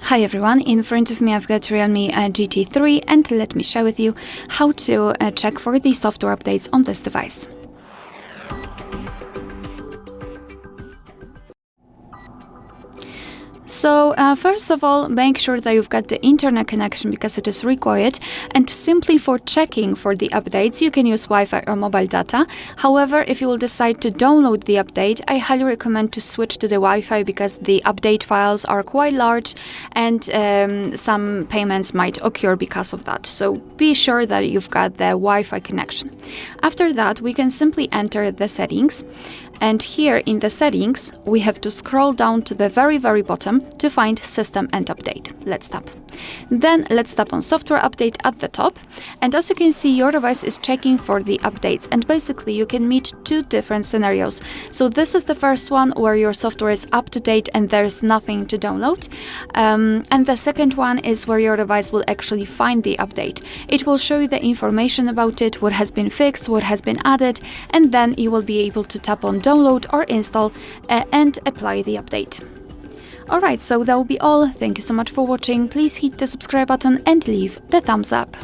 Hi everyone, in front of me I've got REALME GT3 and let me share with you how to check for the software updates on this device. So first of all, make sure that you've got the internet connection because it is required, and simply for checking for the updates you can use Wi-Fi or mobile data. However, if you will decide to download the update, I highly recommend to switch to the Wi-Fi because the update files are quite large and some payments might occur because of that. So be sure that you've got the Wi-Fi connection. After that, we can simply enter the settings. And here in the settings, we have to scroll down to the very bottom to find System and Update. Let's tap. Then let's tap on Software Update at the top. And as you can see, your device is checking for the updates. And basically, you can meet two different scenarios. So this is the first one where your software is up to date and there's nothing to download. And the second one is where your device will actually find the update. It will show you the information about it, what has been fixed, what has been added, and then you will be able to tap on download or install and apply the update. Alright, so that will be all. Thank you so much for watching. Please hit the subscribe button and leave the thumbs up.